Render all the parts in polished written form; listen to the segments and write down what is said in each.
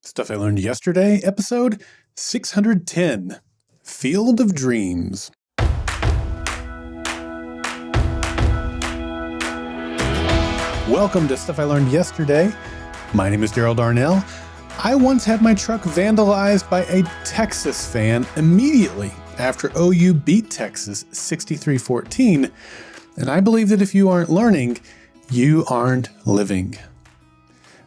Stuff I Learned Yesterday, episode 610, Field of Dreams. Welcome to Stuff I Learned Yesterday. My name is Daryl Darnell. I once had my truck vandalized by a Texas fan immediately after OU beat Texas 63-14, and I believe that if you aren't learning, you aren't living.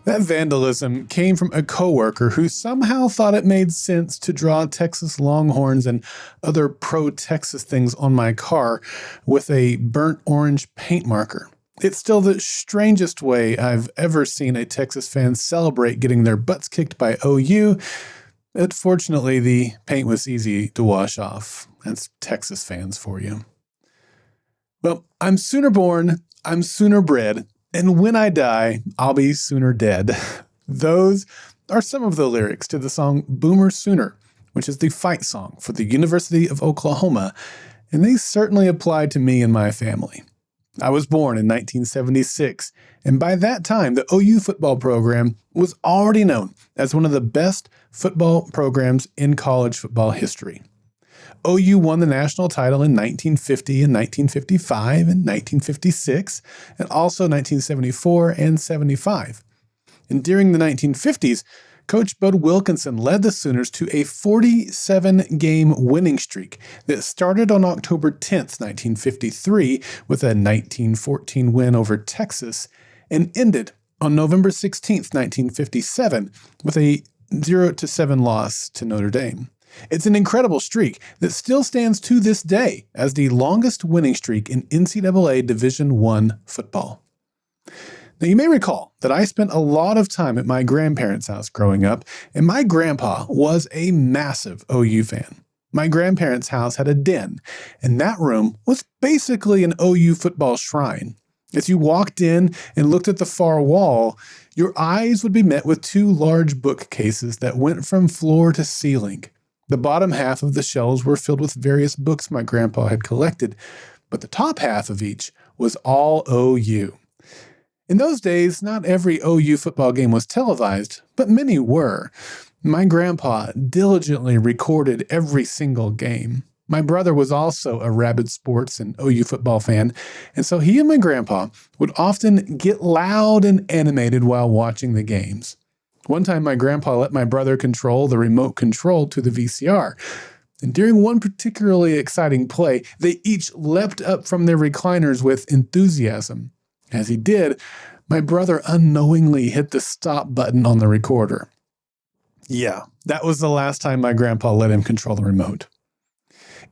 That vandalism came from a coworker who somehow thought it made sense to draw Texas Longhorns and other pro-Texas things on my car with a burnt orange paint marker. It's still the strangest way I've ever seen a Texas fan celebrate getting their butts kicked by OU. But fortunately, the paint was easy to wash off. That's Texas fans for you. Well, I'm sooner born, I'm sooner bred, and when I die, I'll be sooner dead. Those are some of the lyrics to the song Boomer Sooner, which is the fight song for the University of Oklahoma, and they certainly apply to me and my family. I was born in 1976, and by that time, the OU football program was already known as one of the best football programs in college football history. OU won the national title in 1950 and 1955 and 1956, and also 1974 and 75. And during the 1950s, Coach Bud Wilkinson led the Sooners to a 47-game winning streak that started on October 10th, 1953, with a 1914 win over Texas, and ended on November 16th, 1957, with a 0-7 loss to Notre Dame. It's an incredible streak that still stands to this day as the longest winning streak in NCAA Division I football. Now, you may recall that I spent a lot of time at my grandparents' house growing up, and my grandpa was a massive OU fan. My grandparents' house had a den, and that room was basically an OU football shrine. As you walked in and looked at the far wall, your eyes would be met with two large bookcases that went from floor to ceiling. The bottom half of the shelves were filled with various books my grandpa had collected, but the top half of each was all OU. In those days, not every OU football game was televised, but many were. My grandpa diligently recorded every single game. My brother was also a rabid sports and OU football fan, and so he and my grandpa would often get loud and animated while watching the games. One time, my grandpa let my brother control the remote control to the VCR. And during one particularly exciting play, they each leapt up from their recliners with enthusiasm. As he did, my brother unknowingly hit the stop button on the recorder. Yeah, that was the last time my grandpa let him control the remote.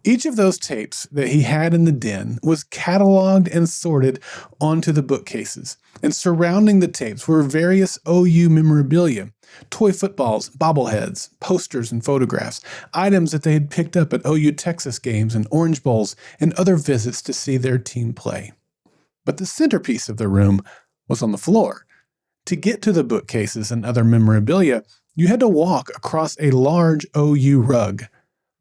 Each of those tapes that he had in the den was cataloged and sorted onto the bookcases, and surrounding the tapes were various OU memorabilia, toy footballs, bobbleheads, posters and photographs, items that they had picked up at OU Texas games and Orange Bowls and other visits to see their team play. But the centerpiece of the room was on the floor. To get to the bookcases and other memorabilia, you had to walk across a large OU rug.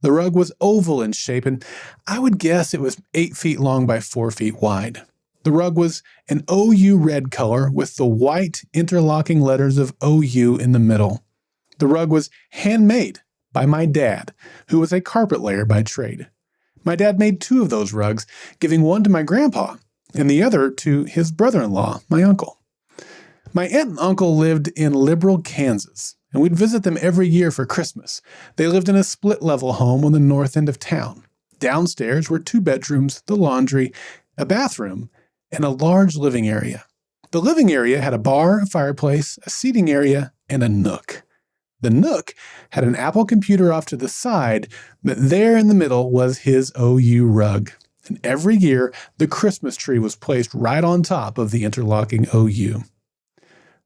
The rug was oval in shape, and I would guess it was 8 feet long by 4 feet wide. The rug was an OU red color with the white interlocking letters of OU in the middle. The rug was handmade by my dad, who was a carpet layer by trade. My dad made 2 of those rugs, giving one to my grandpa and the other to his brother-in-law, my uncle. My aunt and uncle lived in Liberal, Kansas, and we'd visit them every year for Christmas. They lived in a split-level home on the north end of town. Downstairs were 2 bedrooms, the laundry, a bathroom, and a large living area. The living area had a bar, a fireplace, a seating area, and a nook. The nook had an Apple computer off to the side, but there in the middle was his OU rug. And every year, the Christmas tree was placed right on top of the interlocking OU.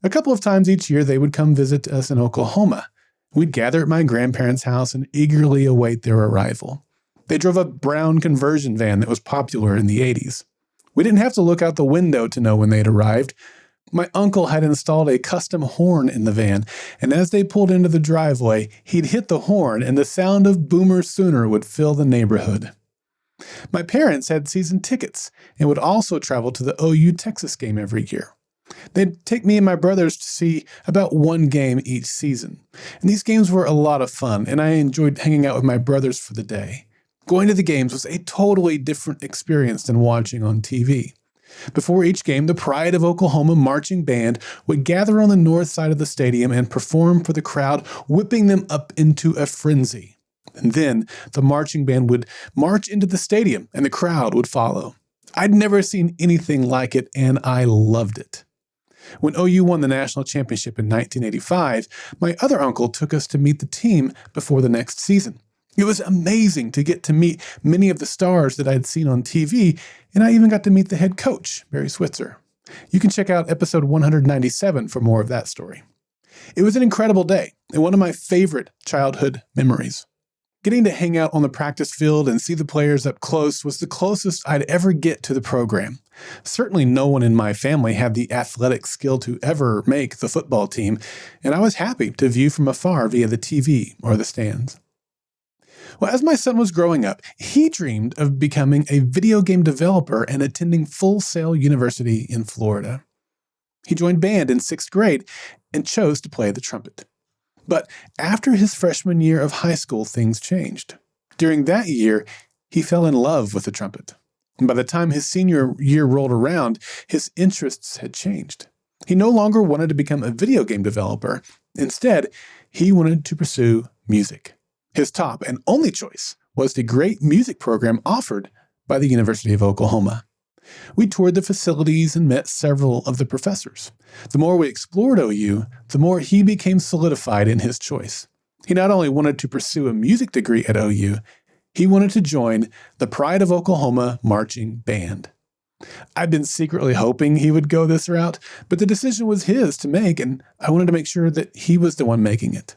A couple of times each year, they would come visit us in Oklahoma. We'd gather at my grandparents' house and eagerly await their arrival. They drove a brown conversion van that was popular in the 80s. We didn't have to look out the window to know when they'd arrived. My uncle had installed a custom horn in the van, and as they pulled into the driveway, he'd hit the horn and the sound of Boomer Sooner would fill the neighborhood. My parents had season tickets and would also travel to the OU Texas game every year. They'd take me and my brothers to see about one game each season. And these games were a lot of fun, and I enjoyed hanging out with my brothers for the day. Going to the games was a totally different experience than watching on TV. Before each game, the Pride of Oklahoma marching band would gather on the north side of the stadium and perform for the crowd, whipping them up into a frenzy. And then the marching band would march into the stadium and the crowd would follow. I'd never seen anything like it, and I loved it. When OU won the national championship in 1985, my other uncle took us to meet the team before the next season. It was amazing to get to meet many of the stars that I'd seen on TV, and I even got to meet the head coach, Barry Switzer. You can check out episode 197 for more of that story. It was an incredible day and one of my favorite childhood memories. Getting to hang out on the practice field and see the players up close was the closest I'd ever get to the program. Certainly no one in my family had the athletic skill to ever make the football team, and I was happy to view from afar via the TV or the stands. Well, as my son was growing up, he dreamed of becoming a video game developer and attending Full Sail University in Florida. He joined band in 6th grade and chose to play the trumpet. But after his freshman year of high school, things changed. During that year, he fell in love with the trumpet. And by the time his senior year rolled around, his interests had changed. He no longer wanted to become a video game developer. Instead, he wanted to pursue music. His top and only choice was the great music program offered by the University of Oklahoma. We toured the facilities and met several of the professors. The more we explored OU, the more he became solidified in his choice. He not only wanted to pursue a music degree at OU, he wanted to join the Pride of Oklahoma marching band. I'd been secretly hoping he would go this route, but the decision was his to make, and I wanted to make sure that he was the one making it.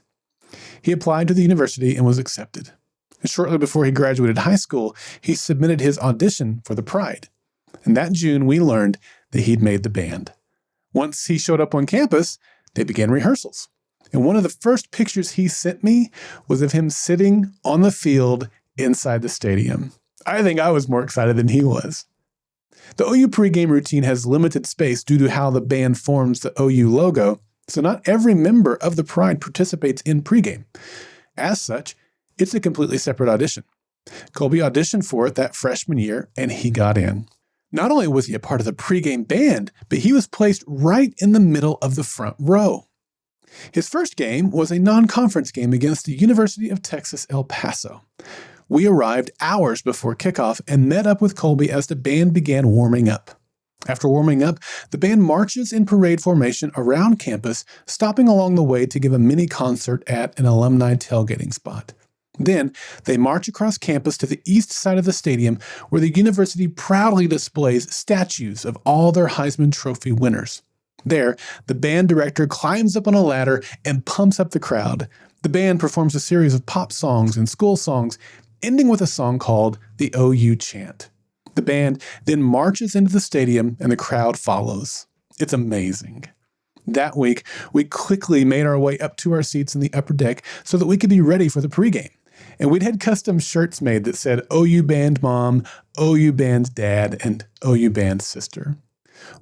He applied to the university and was accepted. Shortly before he graduated high school, he submitted his audition for the Pride. And that June, we learned that he'd made the band. Once he showed up on campus, they began rehearsals. And one of the first pictures he sent me was of him sitting on the field inside the stadium. I think I was more excited than he was. The OU pregame routine has limited space due to how the band forms the OU logo, so not every member of the Pride participates in pregame. As such, it's a completely separate audition. Colby auditioned for it that freshman year, and he got in. Not only was he a part of the pregame band, but he was placed right in the middle of the front row. His first game was a non-conference game against the University of Texas, El Paso. We arrived hours before kickoff and met up with Colby as the band began warming up. After warming up, the band marches in parade formation around campus, stopping along the way to give a mini concert at an alumni tailgating spot. Then, they march across campus to the east side of the stadium, where the university proudly displays statues of all their Heisman Trophy winners. There, the band director climbs up on a ladder and pumps up the crowd. The band performs a series of pop songs and school songs, ending with a song called the OU Chant. The band then marches into the stadium and the crowd follows. It's amazing. That week, we quickly made our way up to our seats in the upper deck so that we could be ready for the pregame. And we'd had custom shirts made that said OU Band Mom, OU Band Dad, and OU Band Sister.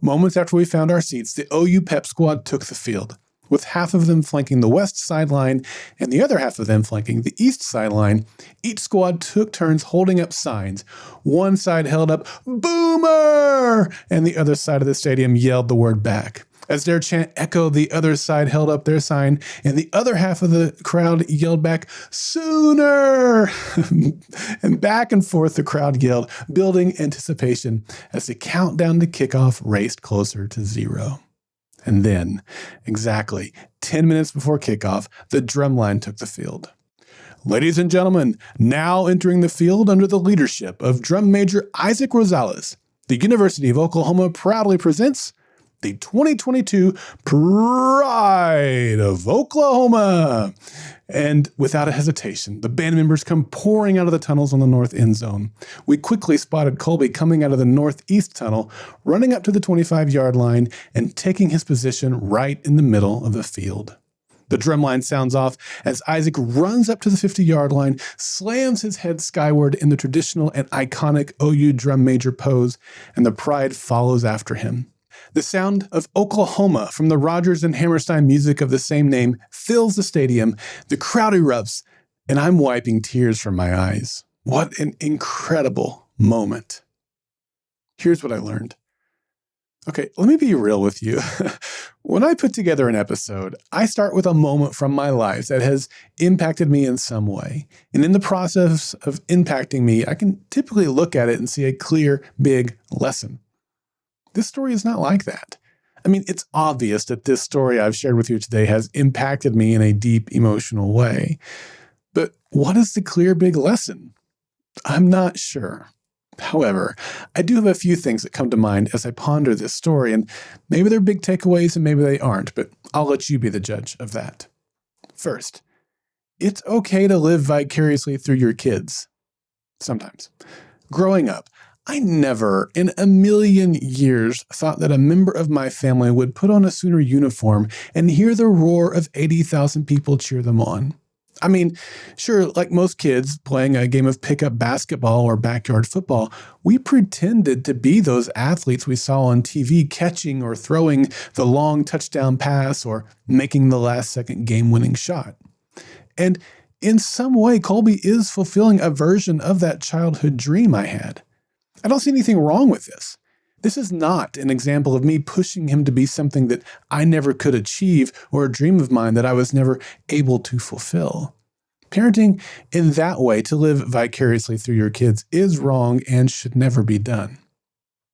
Moments after we found our seats, the OU Pep Squad took the field, with half of them flanking the west sideline and the other half of them flanking the east sideline. Each squad took turns holding up signs. One side held up, "Boomer!" and the other side of the stadium yelled the word back. As their chant echoed, the other side held up their sign, and the other half of the crowd yelled back, "Sooner!" And back and forth the crowd yelled, building anticipation as the countdown to kickoff raced closer to 0. And then, exactly 10 minutes before kickoff, the drumline took the field. Ladies and gentlemen, now entering the field under the leadership of Drum Major Isaac Rosales, the University of Oklahoma proudly presents the 2022 Pride of Oklahoma. And without a hesitation, the band members come pouring out of the tunnels on the north end zone. We quickly spotted Colby coming out of the northeast tunnel, running up to the 25-yard line and taking his position right in the middle of the field. The drumline sounds off as Isaac runs up to the 50-yard line, slams his head skyward in the traditional and iconic OU drum major pose, and the Pride follows after him. The sound of Oklahoma from the Rodgers and Hammerstein music of the same name fills the stadium. The crowd erupts, and I'm wiping tears from my eyes. What an incredible moment. Here's what I learned. Okay, let me be real with you. When I put together an episode, I start with a moment from my life that has impacted me in some way. And in the process of impacting me, I can typically look at it and see a clear, big lesson. This story is not like that. I mean, it's obvious that this story I've shared with you today has impacted me in a deep emotional way. But what is the clear, big lesson? I'm not sure. However, I do have a few things that come to mind as I ponder this story, and maybe they're big takeaways and maybe they aren't, but I'll let you be the judge of that. First, it's okay to live vicariously through your kids. Sometimes. Growing up, I never in a million years thought that a member of my family would put on a Sooner uniform and hear the roar of 80,000 people cheer them on. I mean, sure, like most kids playing a game of pickup basketball or backyard football, we pretended to be those athletes we saw on TV catching or throwing the long touchdown pass or making the last-second game-winning shot. And in some way, Colby is fulfilling a version of that childhood dream I had. I don't see anything wrong with this. This is not an example of me pushing him to be something that I never could achieve or a dream of mine that I was never able to fulfill. Parenting in that way, to live vicariously through your kids, is wrong and should never be done.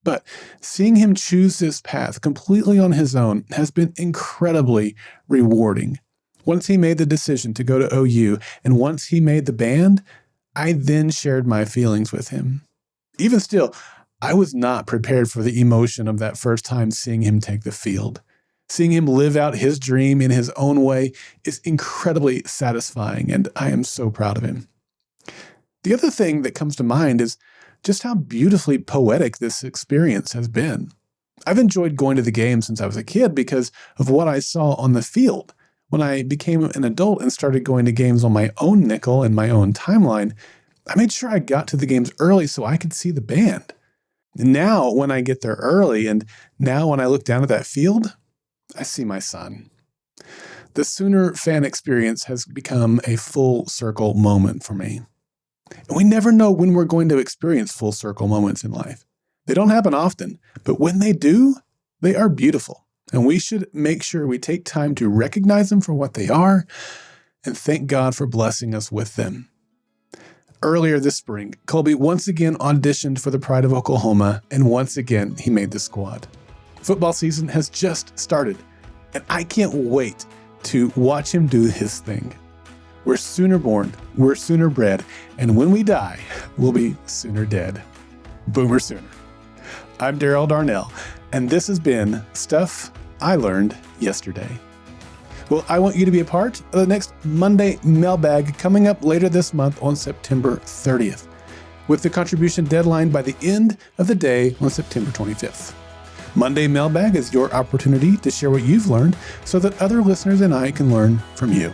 But seeing him choose this path completely on his own has been incredibly rewarding. Once he made the decision to go to OU and once he made the band, I then shared my feelings with him. Even still, I was not prepared for the emotion of that first time seeing him take the field. Seeing him live out his dream in his own way is incredibly satisfying, and I am so proud of him. The other thing that comes to mind is just how beautifully poetic this experience has been. I've enjoyed going to the game since I was a kid because of what I saw on the field. When I became an adult and started going to games on my own nickel and my own timeline, I made sure I got to the games early so I could see the band. Now, when I get there early, and now when I look down at that field, I see my son. The Sooner fan experience has become a full circle moment for me. And we never know when we're going to experience full circle moments in life. They don't happen often, but when they do, they are beautiful. And we should make sure we take time to recognize them for what they are and thank God for blessing us with them. Earlier this spring, Colby once again auditioned for the Pride of Oklahoma, and once again, he made the squad. Football season has just started, and I can't wait to watch him do his thing. We're Sooner born, we're Sooner bred, and when we die, we'll be Sooner dead. Boomer Sooner. I'm Daryl Darnell, and this has been Stuff I Learned Yesterday. Well, I want you to be a part of the next Monday mailbag coming up later this month on September 30th, with the contribution deadline by the end of the day on September 25th. Monday mailbag is your opportunity to share what you've learned so that other listeners and I can learn from you.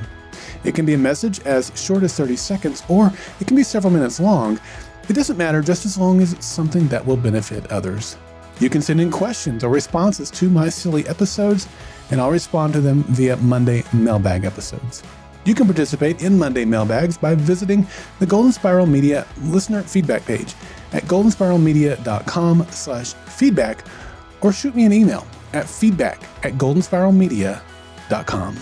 It can be a message as short as 30 seconds, or it can be several minutes long. It doesn't matter, just as long as it's something that will benefit others. You can send in questions or responses to my SILY episodes, and I'll respond to them via Monday mailbag episodes. You can participate in Monday mailbags by visiting the Golden Spiral Media listener feedback page at goldenspiralmedia.com/feedback, or shoot me an email at feedback@goldenspiralmedia.com.